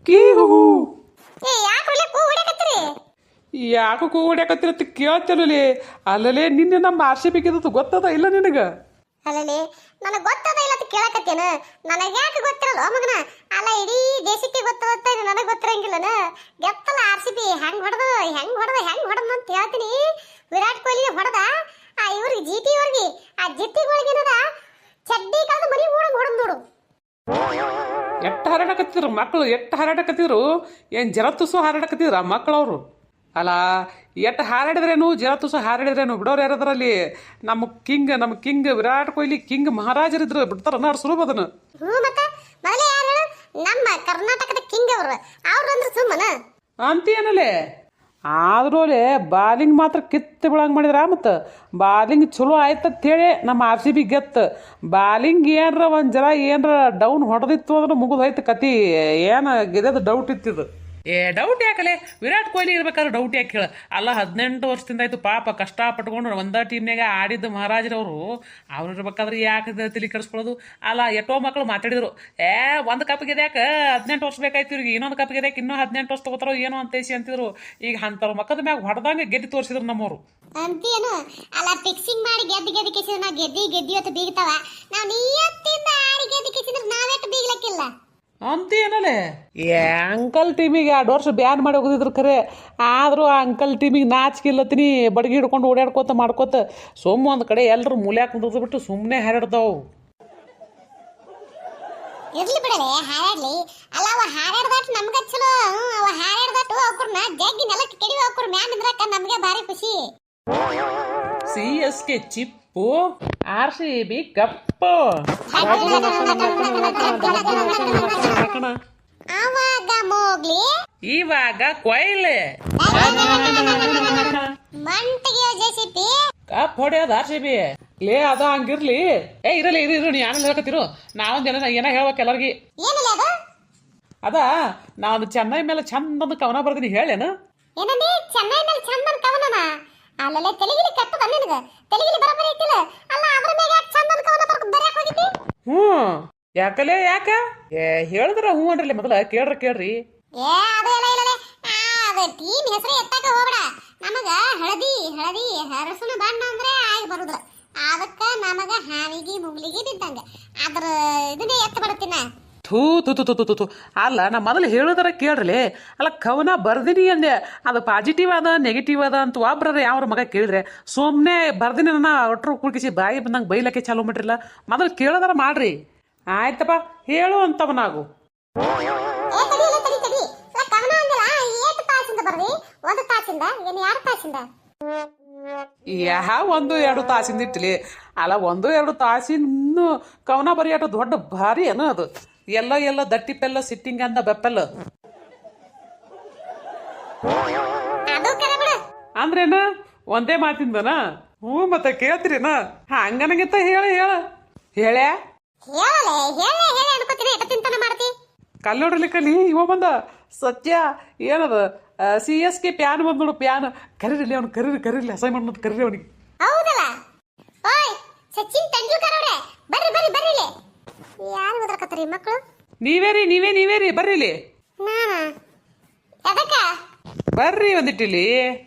ಕೀಹು ಯಾಕೆ ಕೂ ಹೊಡ್ಯಾಕತ್ತೀರಿ? ಯಾಕೆ ಕೂಡಾಕತ್ತಿರತ್ತ ಕೇಳ್ತಿರಲಿ. ಅಲ್ಲಲೇ ನಿನ್ನೆ ನಮ್ಮ ಆರ್ಸಿ ಬೇಕಿದ್ದು ಗೊತ್ತದ ಇಲ್ಲ ನಿನಗ? ಅಲ್ಲಲ್ಲಿ ನನಗೆ ಗೊತ್ತದ ಇಲ್ಲ ಅಂತ ಕೇಳಕತ್ತೇನ? ನನಗೆ ಯಾಕೆ ಗೊತ್ತಿರಲ್ಲ ಮಗನ? ಅಲ್ಲ ಇಡೀ ದೇಶಕ್ಕೆ ಗೊತ್ತದತ್ತ ನನಗೆ ಗೊತ್ತಿರಂಗಿಲ್ಲನ? ಗೆತ್ತಲ್ಲ ಆರ್ ಸಿ ಬಿ ಹೆಂಗ್ ಹೊಡೆದ ಅಂತ ಹೇಳ್ತೀನಿ. ವಿರಾಟ್ ಕೊಹ್ಲಿ ಹೊಡೆದ ಇವ್ರಿಗೆ ಜಿಟಿ ಅವ್ರಿಗೆ ಆ ಜಿಟ್ಟಿಗಳಿಗೇನದ ಚಡ್ಡಿ ಕಾದು ಮರಿ ಓಡಂಗ್ ಹೊಡೆದ್ ನೋಡು. ಎಟ್ಟು ಹಾರಾಡಕತ್ತಿದ್ರು ಮಕ್ಕಳು, ಎಟ್ಟು ಹಾರಾಡಕತ್ತಿದ್ರು. ಏನು ಜರ ತುಸು ಹಾರಾಡಕತ್ತಿದ್ರ ಮಕ್ಕಳವರು? ಅಲ್ಲ ಎಟ್ಟು ಹಾರಾಡಿದ್ರೇನು ಜರ ತುಸು ಹಾರಾಡಿದ್ರೇನು ಬಿಡೋರು ಯಾರದ್ರಲ್ಲಿ? ನಮ್ಮ ಕಿಂಗ್ ವಿರಾಟ್ ಕೊಹ್ಲಿ ಕಿಂಗ್ ಮಹಾರಾಜರಿದ್ರು ಬಿಡ್ತಾರ ನಾಡು ಸುಲಭ ಅದನ್ನು. ಮತ್ತೆ ಮೊದಲೇ ಯಾರು ಹೇಳು? ನಮ್ಮ ಕರ್ನಾಟಕದ ಕಿಂಗ್ ಅವ್ರು ಅಂದ್ರೆ ಸುಮ್ಮನ ಅಂತೀನಲ್ಲೇ. ಆದ್ರೂ ಬಾಲಿಂಗ್ ಮಾತ್ರ ಕಿತ್ತು ಬಿಳಂಗೆ ಮಾಡಿದ್ರ. ಮತ್ತು ಬಾಲಿಂಗ್ ಚಲೋ ಆಯ್ತಂತೇಳಿ ನಮ್ಮ ಆರ್ ಸಿ ಬಿ ಗೆತ್ತು. ಬಾಲಿಂಗ್ ಏನರ ಒಂದು ಜರ ಏನರ ಡೌನ್ ಹೊಡೆದಿತ್ತು ಅಂದ್ರೆ ಮುಗಿದೋಯ್ತು ಕತಿ. ಏನು ಗೆದ್ದು ಡೌಟ್ ಇತ್ತಿದು. ಡೌಟ್ ಯಾಕಲೆ? ವಿರಾಟ್ ಕೊಹ್ಲಿ ಇರ್ಬೇಕಾದ್ರೆ ಡೌಟ್ ಯಾಕೆ ಹೇಳ? ಅಲ್ಲ 18 ವರ್ಷದಿಂದ ಆಯ್ತು ಪಾಪ ಕಷ್ಟ ಪಟ್ಕೊಂಡು ಒಂದೇ ಟೀಮ್ನಾಗ ಆಡಿದ್ದು ಮಹಾರಾಜರವರು. ಅವ್ರು ಇರ್ಬೇಕಾದ್ರೆ ಯಾಕೆ ತಲೆ ಕೆಡಿಸ್ಕೊಳ್ಳೋದು? ಅಲ್ಲ ಎಷ್ಟೋ ಮಕ್ಕಳು ಮಾತಾಡಿದ್ರು, ಒಂದು ಕಪ್ ಗೆದ್ಯಾಕೆ 18 ವರ್ಷ ಬೇಕಾಯ್ತು ಇವ್ರಿಗೆ, ಇನ್ನೊಂದು ಕಪ್ ಗೆದ್ಯಾಕೆ ಇನ್ನೂ 18 ವರ್ಷ ತಗೋತಾರೋ ಏನೋ ಅಂತೇಸಿ ಅಂತಿದ್ರು. ಈಗ ಅಂಥವ್ರ ಮಕ್ಕದ ಮ್ಯಾಗ ಹೊಡೆದಂಗೆ ಗೆದ್ದು ತೋರಿಸಿದ್ರು ನಮ್ಮವರು. ಅಂತೇನು? ಅಲ್ಲ ಫಿಕ್ಸಿಂಗ್ ಮಾಡಿ ಗೆದ್ದು ಕಿಸಿದ್ರೆ ನಾವು ಗೆದ್ದಿ ಹೊತ್ತು ಬೀಗ್ತಾವ. ನಾವು ನಿಯತ್ತಿಂದ ಆಡಿ ಗೆದ್ದು ಕಿಸಿದ್ರೆ ನಾವೆಟ್ಟು ಬೀಗ್ಲಕ್ಕಿಲ್ಲ ಅಂತೇನಲ್ಲೇ. ಅಂಕಲ್ ಟೀಮಿಗೆ 2 ವರ್ಷ ಬ್ಯಾನ್ ಮಾಡಿ ಹೋಗಿದ್ರು ಖರೆ. ಆದರೂ ಆ ಅಂಕಲ್ ಟೀಮಿಗೆ ನಾಚಿಕಿಲ್ಲತ್ತೀನಿ. ಬಡಗಿ ಹಿಡ್ಕೊಂಡು ಓಡಾಡ್ಕೋತ ಮಾಡ್ಕೋತ ಒಂದು ಕಡೆ ಎಲ್ಲರೂ ಮೂಲ್ಯಾಕ ಕುಂದ್ರದು ಬಿಟ್ಟು ಸುಮ್ಮನೆ ಹಾರಾಡ್ತಾವು. ಇರ್ಲಿ ಬಿಡಲೆ ಹಾರಾಡ್ಲಿ. ಅಲ್ಲ ಅವ ಹಾರಾಡ್ದಾಟ್ ನಮ್ಗ ಚಲೋ. ಅವ ಹಾರಾಡ್ದಾಟು ಅವ್ರನ್ನ ಜಗ್ಗಿ ನೆಲಕ್ಕೆ ಕೆಡಿವಿ ಅವ್ರ ಮ್ಯಾನ್ ನಿಂದ್ರಕ್ಕ ನಮ್ಗೆ ಭಾರಿ ಖುಷಿ. CSK ಚಿಪ್ಪು, RCB ಕಪ್ಪು. ಅವಾಗ ಮೋಗ್ಲಿ, ಇವಾಗ ಕೊಯ್ಲೆ ಮಂಟಿಗೆ ಜೆಸಿಪಿ ಕಪ್ ಹೊಡೆಯೋದು RCB. ಲೇ ಅದ ಹಂಗಿರ್ಲಿ. ಇರಲಿ ನೀ ಆಮೇಲೆ ಹೇಳ್ಕತ್ತಿರು. ನಾವೊಂದು ಏನ ಹೇಳ್ಬೇಕು ಎಲ್ಲರಿಗೆ. ಏನಿಲ್ಲ ಅದು ಅದ ನಾನು ಚೆನ್ನೈ ಮೇಲೆ ಚಂದೊಂದು ಕವನ ಬರ್ತೀನಿ ಹೇಳೇನು? ಏನಂದಿ? ಚೆನ್ನೈ ಮೇಲೆ ಚಂದನ್ ಕವನನ? ಅಲ್ಲಲ್ಲೇ ತೆಲುಗಿಲಿ ಕೆಟ್ಟದ ನಿನಗ? ತೆಲುಗಿಲಿ ಬರಬರಿ ಐತಿಲ್ಲ. ಅಲ್ಲ ಅದ್ರ ಮೇಲೆ ಯಾಕೆ ಚಂದನ್ ಕವನ ಬರ್ಯಾಕ ಹೋಗಿದ್ದಿ? ಯಾಕಲೇ ಯಾಕ? ಹೇಳಿದ್ರ ಹ್ಞೂ ಅನ್ರಲಿ ಮೊದಲ ಕೇಳ್ರಿ. ಅದೆಲ್ಲ ಇಲ್ಲಲೇ. ಅದು ಟೀಮ್ ಹೆಸರು ಎತ್ತಾಕ ಹೋಗ್ಬೇಡ. ನಮಗ ಹಳದಿ ಹರಸುನ ಬಣ್ಣ ಅಂದ್ರೆ ಆಗಿ ಬರುದ್ರ. ಅದಕ್ಕ ನಮಗ ಹಾವಿಗೆ ಮುಗ್ಲಿಗೆ ಬಿದ್ದಂಗ ಅದ್ರ ಇದನ್ನೇ ಎತ್ತ ಬಡತಿನ. ಥೂ. ಅಲ್ಲ ನಾ ಮೊದಲು ಹೇಳೋದರ ಕೇಳ್ರಲಿ. ಅಲ್ಲ ಕವನ ಬರ್ದಿನಿ ಅಂದೆ, ಅದು ಪಾಸಿಟಿವ್ ಅದ ನೆಗೆಟಿವ್ ಅದ ಅಂತ ಒಬ್ರ ಯಾವ ಮಗ ಕೇಳಿದ್ರೆ ಸುಮ್ಮನೆ ಬರ್ದಿನಿ ನಾ ಒಟ್ಟರು ಕುಳ್ಕಿಸಿ ಬಾಯಿ ಬಂದಂಗೆ ಬೈಲಕ್ಕೆ ಚಾಲೂ ಮಾಡಿರಲ್ಲ. ಮೊದಲು ಕೇಳೋದರ ಮಾಡ್ರಿ. ಆಯ್ತಪ್ಪ ಹೇಳು ಅಂತವನಾಗು. ಒಂದು 2 ತಾಸಿಂದ ಇಟ್ಟಲಿ. ಅಲ್ಲ 1-2 ತಾಸಿನ ಕವನ ಬರೆಯಟ ದೊಡ್ಡ ಭಾರಿ ಏನು ಅದು? ಎಲ್ಲ ದಟ್ಟಿ ಪೆಲ್ಲ ಸಿಟ್ಟಿಂಗ್ ಅಂದ ಬೆಪ್ಪೆಲ್ಲ ಅಂದ್ರೇನ? ಒಂದೇ ಮಾತಿಂದನ? ಮತ್ತೆ ಕೇಳ್ತೀರಿನ? ಹಂಗನಗಿತ್ತ ಹೇಳ ಕಲ್ಲೋಡ್ರಲಿ ಕಲಿ. ಇವ ಬಂದ ಸತ್ಯ ಏನದ CSK ಪ್ಯಾನ್ ಬಂದ್ ನೋಡು. ಪ್ಯಾನ್ ಕರೀರಿ ಅವ್ನು, ಕರೀರಿ ಅಸೈನ್ಮೆಂಟ್ ಅಂತ ಕರೀರಿ ಅವನಿಗೆ. ಹೌದಲ್ಲ? ಓಯ್ ಸಚಿನ್ ತೆಂಡೂಲ್ಕರ್ ಅವರೇ, ಬರ್ರಿ. ಯಾರು ಓದಕತ್ತೀರಿ ಮಕ್ಕಳು? ನೀವೇ ಬರ್ರಿಲಿ. ನಾನಾ? ಎದಕ್ಕ? ಬರ್ರಿ ಒಂದಿಟ್ಟಿಲಿ.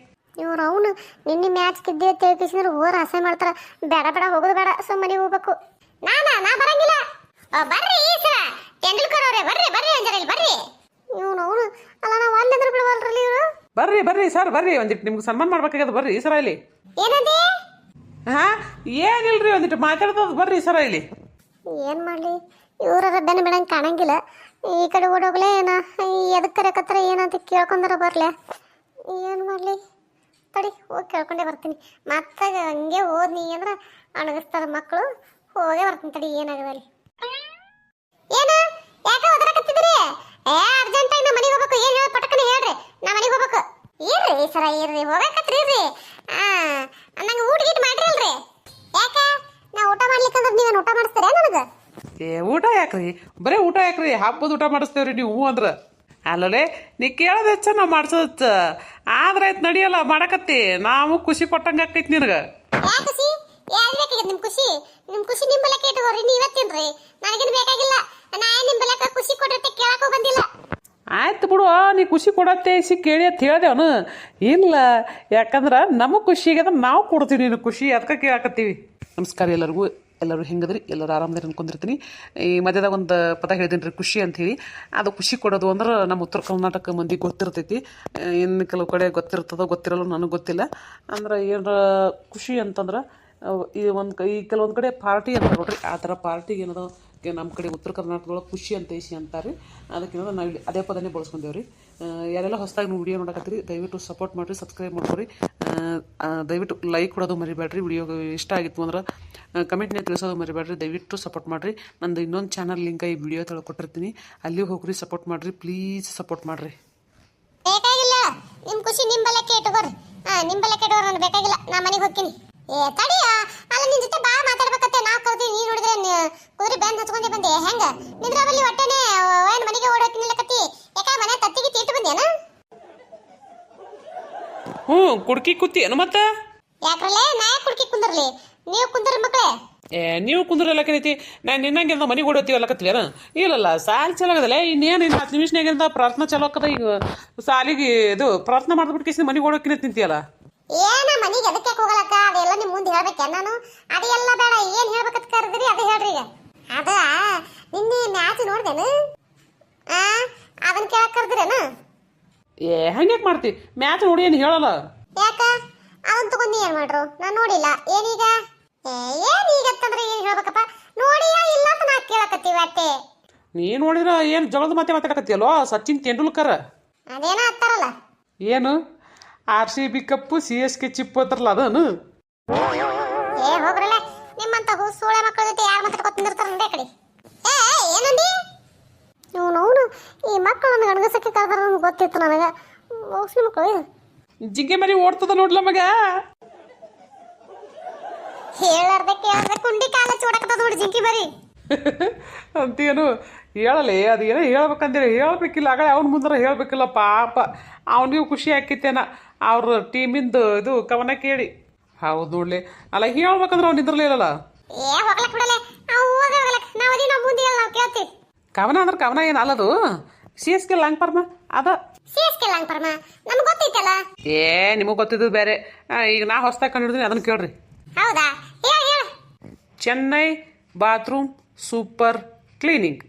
ಇವ್ರು ಅವನು ನಿನ್ನೆ ಮ್ಯಾಚ್ ಗೆದ್ದೆ ತಿಳಿಸಿದ್ರೆ ಓರ್ ಆಸೆ ಮಾಡ್ತಾರ. ಬೇಡ ಹೋಗೋದು ಬೇಡ, ಸುಮ್ಮನೆ ಹೋಗ್ಬೇಕು. ನಾ ಬರಂಗಿಲ್ಲ. ಬರ್ರಿ ಸರ ತೆಂಡೂಲ್ಕರ್ ಅವರೇ, ಬರ್ರಿ ಅಂಜರಲ್ಲಿ ಬರ್ರಿ. ಇವನು ಅಲ್ಲ ನಾವು ಅಲ್ಲಿಂದ್ರ ಬಿಡವಲ್ರಲ್ಲಿ ಇವರು. ಬರ್ರಿ ಸರ್ ಬರ್ರಿ, ಒಂದಿಟ್ಟು ನಿಮ್ಗೆ ಸನ್ಮಾನ ಮಾಡ್ಬೇಕಾಗ್ಯದ. ಬರ್ರಿ ಸರ ಇಲ್ಲಿ. ಏನಂದಿ? ಏನಿಲ್ರಿ ಒಂದಿಟ್ಟು ಮಾತಾಡ್ತದ. ಬರ್ರಿ ಸರ ಇಲ್ಲಿ. ಏನ್ ಮಾಡ್ಲಿ ಇವ್ರ ಬೆನ್ನ ಬಿಡಂಗೆ ಕಾಣಂಗಿಲ್ಲ. ಈ ಕಡೆ ಓಡೋಗ್ಲೇ ಏನ ಎದಕ್ಕೆ ಕರೆಕತ್ತಾರ ಏನಂತ ಕೇಳ್ಕೊಂಡಾರ ಬರ್ಲೆ. ಏನು ಮಾಡ್ಲಿ ತಡಿ, ಹೋಗಿ ಕೇಳ್ಕೊಂಡೇ ಬರ್ತೀನಿ. ಮತ್ತೆ ಹಂಗೆ ಹೋದ್ನಿ ಅಂದ್ರೆ ಅಣಗಿಸ್ತಾರ ಮಕ್ಕಳು. ಹೋಗೇ ಬರ್ತೀನಿ ತಡಿ, ಏನಾಗದಲ್ಲಿ. ಏನು ಯಾಕೆ ಓದಕತ್ತಿದ್ರಿ? ಅರ್ಜೆಂಟಾಗಿ ನಾ ಮನೆಗೆ ಹೋಗ್ಬೇಕು. ಏನು ಹೇಳಿ ಪಟಕನ ಹೇಳ್ರಿ, ನಾ ಮನೆಗೆ ಹೋಗ್ಬೇಕು. ಇರ್ರಿ ಸರ ಇರ್ರಿ, ಹೋಗ್ಬೇಕತ್ರಿ ಇರ್ರಿ. ನಂಗೆ ಊಟ ಗೀಟ ಮಾಡ್ರಿ ಅಲ್ರಿ? ಯಾಕೆ ನಾ ಊಟ ಮಾಡ್ಲಿಕ್ಕಂದ್ರೆ ನೀವೇನು ಊಟ ಮಾಡಿಸ್ತೀರ ನನಗೆ? ಊಟ ಯಾಕ್ರಿ? ಬರೀ ಊಟ ಯಾಕ್ರಿ? ಹಬ್ಬದ ಊಟ ಮಾಡಿಸ್ತೇವ್ರಿ ನೀವು ಅಂದ್ರ. ಅಲ್ಲೇ ನೀ ಕೇಳೋದು ಹೆಚ್ಚ ನಾವು ಮಾಡ್ಸೋದಚ್ಚ. ಆದ್ರೆ ಆಯ್ತು ನಡಿಯಲ್ಲ ಮಾಡಕತ್ತಿ. ನಾವು ಖುಷಿ ಕೊಟ್ಟಂಗೆ ಆಕೈತಿ ನಿನಗೆ. ಖುಷಿ ಯಾರು ಬೇಕಾಗಿತ್ತು? ನಿಮ್ಮ ಖುಷಿ ನಿಮ್ಮ ಬೆಲೆ ಕೇಟಗೋರಿ. ನೀವು ಇವತ್ತಿನ್ರಿ ನನಗೇನು ಬೇಕಾಗಿಲ್ಲ. ನಾ ನಿಮ್ಮ ಬೆಲೆ ಖುಷಿ ಕೊಟ್ಟಿರ್ತೆ ಕೇಳಕ್ಕೂ ಬಂದಿಲ್ಲ. ಆಯ್ತು ಬಿಡು ನೀ ಖುಷಿ ಕೊಡತ್ತೆ ಕೇಳಿ ಅಂತ ಹೇಳ್ದೇವನು ಇಲ್ಲ ಯಾಕಂದ್ರೆ ನಮಗೆ ಖುಷಿ ಆಗ್ಯದ ನಾವು ಕೊಡ್ತೀವಿ ನೀನು ಖುಷಿ ಅದಕ್ಕೆ ಕೇಳಾಕತ್ತೀವಿ ನಮಸ್ಕಾರ ಎಲ್ಲರಿಗೂ ಎಲ್ಲರೂ ಹೆಂಗದ್ರಿ ಎಲ್ಲರೂ ಆರಾಮದಾರಿ ಅನ್ಕೊಂಡಿರ್ತೀನಿ ಈ ಮಧ್ಯದಾಗ ಒಂದು ಪದ ಹೇಳ್ತೀನಿ ರೀ ಖುಷಿ ಅಂಥೇಳಿ ಅದು ಖುಷಿ ಕೊಡೋದು ಅಂದ್ರೆ ನಮ್ಮ ಉತ್ತರ ಕರ್ನಾಟಕ ಮಂದಿ ಗೊತ್ತಿರ್ತೈತಿ ಇನ್ನು ಕೆಲವು ಕಡೆ ಗೊತ್ತಿರ್ತದೋ ಗೊತ್ತಿರಲ್ಲ ನನಗೆ ಗೊತ್ತಿಲ್ಲ ಅಂದ್ರೆ ಏನಾರ ಖುಷಿ ಅಂತಂದ್ರೆ ಈ ಕೆಲವೊಂದು ಕಡೆ ಪಾರ್ಟಿ ಅಂತ ನೋಡ್ರಿ ಆ ಥರ ಪಾರ್ಟಿಗೆ ಏನದ ನಮ್ಮ ಕಡೆ ಉತ್ತರ ಕರ್ನಾಟಕದೊಳಗೆ ಖುಷಿ ಅಂತ ಅಂತಾರೆ ಅದಕ್ಕೇನದ ನಾವು ಇಲ್ಲಿ ಅದೇ ಪದನೇ ಬಳಸ್ಕೊಂಡೇವ್ರಿ ಯಾರೆಲ್ಲ ಹೊಸದಾಗಿ ನೀವು ವಿಡಿಯೋ ನೋಡಕತ್ತೀರಿ ದಯವಿಟ್ಟು ಸಪೋರ್ಟ್ ಮಾಡಿರಿ ಸಬ್ಸ್ಕ್ರೈಬ್ ಮಾಡ್ಕೊರಿ ದಯವಿಟ್ಟು ಲೈಕ್ ಕೊಡೋದು ಮರಿಬೇಡ್ರಿ ವಿಡಿಯೋ ಇಷ್ಟ ಆಗಿತ್ತು ಅಂದ್ರೆ ಕಮೆಂಟ್ನೇ ತಿಳಿಸೋದು ಮರಿಬೇಡ್ರಿ ದಯವಿಟ್ಟು ಸಪೋರ್ಟ್ ಮಾಡಿರಿ ನಂದು ಇನ್ನೊಂದು ಚಾನಲ್ ಲಿಂಕ್ ಈ ವಿಡಿಯೋ ತಳಗೆ ಕೊಟ್ಟಿರ್ತೀನಿ ಅಲ್ಲಿ ಹೋಗ್ರಿ ಸಪೋರ್ಟ್ ಮಾಡಿರಿ ಪ್ಲೀಸ್ ಸಪೋರ್ಟ್ ಮಾಡಿರಿ ಬೇಕಾಗಿಲ್ಲ ನಿಮ್ಮ ಖುಷಿ ನಿಮ್ಮ ಬಲಕ್ಕೆ ಇಟ್ಕೋರಿ ನಿಮ್ಮ ಬಲಕ್ಕೆ ಇಟ್ಕೋರಿ ನನಗೆ ಬೇಕಾಗಿಲ್ಲ ನಾ ಮನೆಗೆ ಹೋಗ್ತೀನಿ ತಡಿಯ ಅಲ್ಲ ನಿನ್ ಜೊತೆ ಬಾ ಮಾತಾಡ್ಬೇಕತ್ತೆ ನಾ ಕರ್ತೀವಿ ನೀ ನೋಡಿದ್ರೆ ಕುದುರೆ ಬ್ಯಾಂಡ್ ಹಚ್ಕೊಂಡೆ ಬಂದೆ ಹೆಂಗ ನಿಂದ್ರ ಬಲ್ಲಿ ಹೊಟ್ಟೆನೆ ಏನ್ ಮನೆಗೆ ಓಡೋಕೆ ನಿಲ್ಲಕತ್ತಿ ಯಾಕ ಮನೆ ತತ್ತಿಗೆ ತೀಟು ಬಂದೇನ ಕುಡ್ಕಿ ಕೂತಿ ಏನು ಮತ್ತೆ ಯಾಕ್ರಲ್ಲೇ ನಾ ಕುಡ್ಕಿ ಕುಂದರ್ಲಿ ನೀವು ಕುಂದ್ರಿ ಮಕ್ಕಳೇ ನೀವು ಕುಂದ್ರಲ್ಲಕೈತಿ ನಾನು ನಿನ್ನಂಗೆ ಮನೆಗೆ ಓಡೋತೀವಿ ಅಲ್ಲಕತ್ತೀವೇನ ಇಲ್ಲಲ್ಲ ಸಾಲಿ ಚಲೋ ಆಗದಲ್ಲ ಇನ್ನೇನು ಇನ್ನು 10 ನಿಮಿಷನಾಗಿಂದ ಪ್ರಾರ್ಥನಾ ಚಲೋ ಆಕದ ಈಗ ಸಾಲಿಗೆ ಇದು ಪ್ರಾರ್ಥನಾ ಮಾಡ್ಬಿಟ್ಟು ಕೇಸಿ ಮನೆಗೆ ಓಡೋಕಿನ ತಿಂತೀಯಲ್ಲ ಏನ ಮನೆಗೆ ಅದಕ್ಕೆ ಹೋಗಲಕ್ಕ ಅದೆಲ್ಲ ನಿಮ್ ಮುಂದೆ ಹೇಳ್ಬೇಕೆ ನಾನು ಅದೆಲ್ಲ ಬೇಡ ಏನ್ ಹೇಳ್ಬೇಕಂತ ಕರೆದ್ರಿ ಅದು ಹೇಳ್ರಿ ಈಗ ಅದ ನಿನ್ನೆ ಮ್ಯಾಚ್ ನೋಡ್ದೇನು ಅದನ್ನ ಕೇಳಕ್ ಕರೆದ್ರೇನು ಹಂಗ್ಯಾಕೆ ಮಾಡ್ತಿ ಮ್ಯಾಚ್ ನೋಡಿ ಏನು ಹೇಳಲ್ಲ ಯಾಕ ಅದನ್ನ ತಗೊಂಡು ಏನ್ ಮಾಡ್ರು ನಾನು ನೋಡಿಲ್ಲ ಏನೀಗ ಏನೀಗ ಅಂತಂದ್ರೆ ಏನ್ ಹೇಳ್ಬೇಕಪ್ಪ ನೋಡಿಯಾ ಇಲ್ಲ ಅಂತ ನಾ ಕೇಳಕತ್ತೀವಿ ಅಟ್ಟೆ ನೀ ನೋಡಿದ್ರ ಏನು ಜಗಳದ ಮಾತಾಡಕತ್ತೀಯಲ್ಲೋ ಸಚಿನ್ ತೆಂಡೂಲ್ಕರ್ ಅದೇನ ಅಂತಾರಲ್ಲ ಏನು RCB ಕಪ್ಪು CSK ಚಿಪ್ಪು ಅಂತಾರಲ್ಲ ಅದನು ಹೋಗ್ರಲ್ಲ ನಿಮ್ಮಂತ ಸೂಳೆ ಮಕ್ಕಳ ಜೊತೆ ಯಾರು ಮಾತಾಡ್ಕೊತ ನಿಂದಿರ್ತಾರ ನೋಡೇ ಕಡೆ ಏನಂದಿ ಅವನು ಈ ಮಕ್ಕಳನ್ನು ಗಣಗಸಕ್ಕೆ ಕರೆದ್ರ ಗೊತ್ತಿತ್ತು ನನಗೆ ಮೋಸ್ಟ್ಲಿ ಮಕ್ಕಳು ಜಿಂಕೆ ಮರಿ ಓಡ್ತದ ನೋಡ್ಲ ಮಗ ಹೇಳಾರ್ದೆ ಕೇಳಾರ್ದೆ ಕುಂಡಿ ಕಾಲ ಚೂಡಕತ್ತದ ನೋಡಿ ಜಿಂಕಿ ಮರಿ ಅಂತೇನು ಹೇಳಲಿ ಅದು ಏನೋ ಹೇಳ್ಬೇಕಂದೇಳಿ ಹೇಳ್ಬೇಕಿಲ್ಲ ಆಗ ಅವ್ನ ಮುಂದೆ ಹೇಳ್ಬೇಕಿಲ್ಲ ಪಾಪ ಅವನಿಗೂ ಖುಷಿ ಆಕಿತ್ತೇನ ಅವ್ರ ಟೀಮಿಂದು ಇದು ಕವನ ಕೇಳಿ ಹೌದು ನೋಡ್ಲಿ ಅಲ್ಲ ಹೇಳ್ಬೇಕಂದ್ರೆ ಅವ್ನು ನಿಂದ್ರಲಿಲ್ಲಲ್ಲ ಹೋಗ್ಲಕ್ ಬಿಡಲೆ ನಾವು ಮುಂದೆ ನಾವು ಕೇಳ್ತೀವಿ ಕವನ ಅಂದ್ರೆ ಕವನ ಏನು ಅಲ್ಲದು CSK ಲಾಂಗ್ ಪರ್ಮ ಅದ CSK ಲಾಂಗ್ ಪರ್ಮ ನಮ್ಗೆ ಗೊತ್ತೈತಲ್ಲ ನಿಮಗೆ ಗೊತ್ತಿದ್ದು ಬೇರೆ ಈಗ ನಾ ಹೊಸ್ದಾಗಿ ಕಂಡಿಡ್ತೀನಿ ಅದನ್ನು ಕೇಳ್ರಿ ಹೌದಾ ಹೇಳ ಚೆನ್ನೈ ಬಾತ್ರೂಮ್ ಸೂಪರ್ ಕ್ಲೀನಿಂಗ್